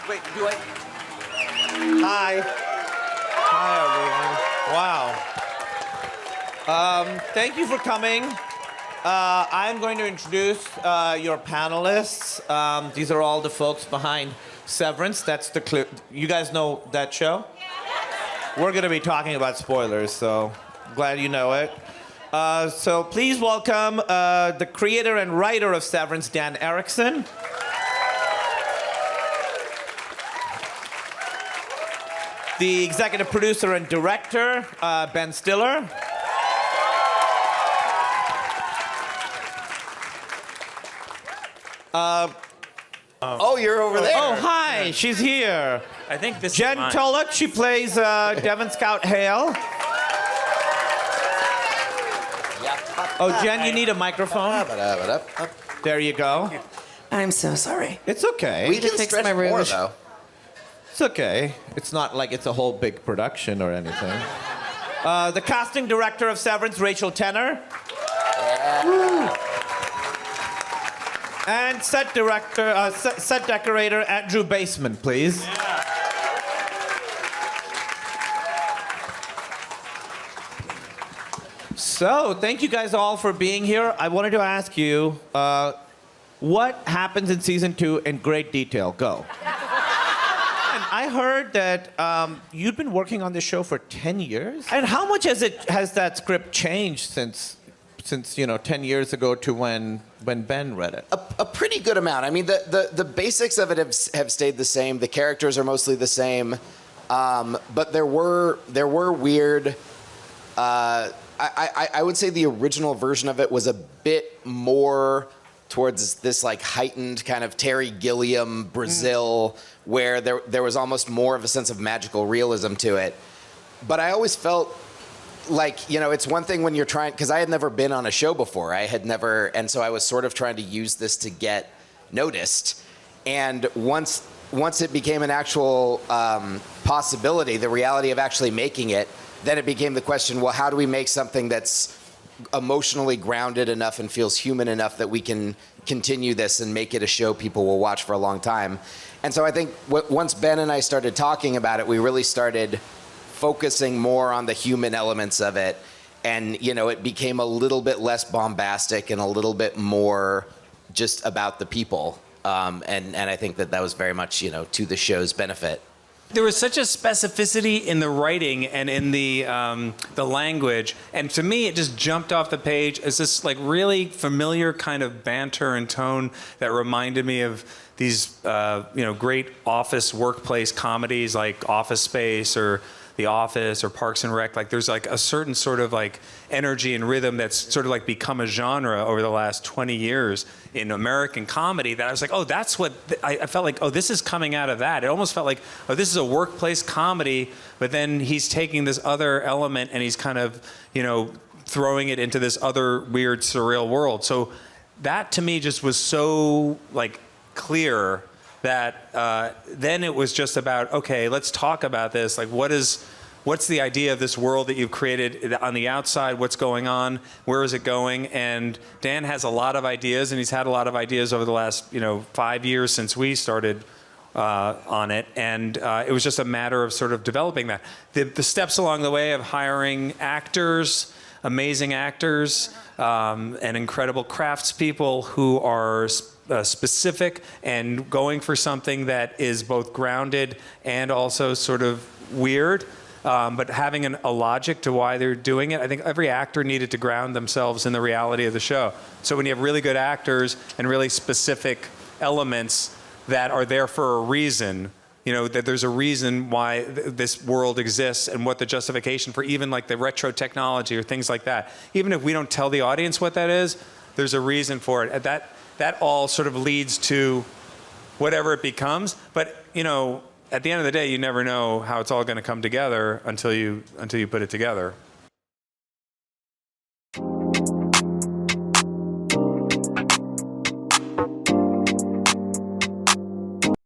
Wait, do I? Hi. Hi, everyone. Wow. Thank you for coming. I'm going to introduce your panelists. These are all the folks behind Severance. That's the clip. You guys know that show? We're going to be talking about spoilers, so glad you know it. So please welcome the creator and writer of Severance, Dan Erickson. The executive producer and director, Ben Stiller. Oh, you're over there. Oh, hi, she's here. I think this Jen is mine. Tullock, she plays Devon Scout Hale. Oh, Jen, you need a microphone? There you go. I'm so sorry. It's okay. We can fix stretch my more, rouge. though. It's okay. It's not like it's a whole big production or anything. The casting director of Severance, Rachel Tenner. And set director, set decorator, Andrew Baseman, please. So, thank you guys all for being here. I wanted to ask you, what happens in season 2 in great detail? Go. I heard that you've been working on this show for 10 years. And how much has that script changed since 10 years ago to when Ben read it? A pretty good amount. I mean, the basics of it have stayed the same. The characters are mostly the same, but there were weird. I would say the original version of it was a bit more towards this like heightened kind of Terry Gilliam Brazil, where there was almost more of a sense of magical realism to it. But I always felt like, it's one thing when you're trying, because I had never been on a show before. And so I was sort of trying to use this to get noticed. And once it became an actual possibility, the reality of actually making it, then it became the question, well, how do we make something that's emotionally grounded enough and feels human enough that we can continue this and make it a show people will watch for a long time? And so I think once Ben and I started talking about it, we really started focusing more on the human elements of it. And, it became a little bit less bombastic and a little bit more just about the people. And I think that was very much, to the show's benefit. There was such a specificity in the writing and in the language, and to me, it just jumped off the page as this like really familiar kind of banter and tone that reminded me of these great office workplace comedies like Office Space or The Office or Parks and Rec. Like there's like a certain sort of like energy and rhythm that's sort of like become a genre over the last 20 years in American comedy that I was like, oh, that's what, I felt like, oh, this is coming out of that. It almost felt like, oh, this is a workplace comedy, but then he's taking this other element and he's kind of, throwing it into this other weird surreal world. So that to me just was so like clear that then it was just about, okay, let's talk about this. Like, what's the idea of this world that you've created on the outside? What's going on? Where is it going? And Dan has a lot of ideas, and he's had a lot of ideas over the last, 5 years since we started on it. And it was just a matter of sort of developing that. The steps along the way of hiring actors, amazing actors, and incredible craftspeople who are specific and going for something that is both grounded and also sort of weird, but having a logic to why they're doing it. I think every actor needed to ground themselves in the reality of the show. So when you have really good actors and really specific elements that are there for a reason, that there's a reason why this world exists and what the justification for even like the retro technology or things like that. Even if we don't tell the audience what that is, there's a reason for it. That all sort of leads to whatever it becomes. But, at the end of the day, you never know how it's all going to come together until you put it together.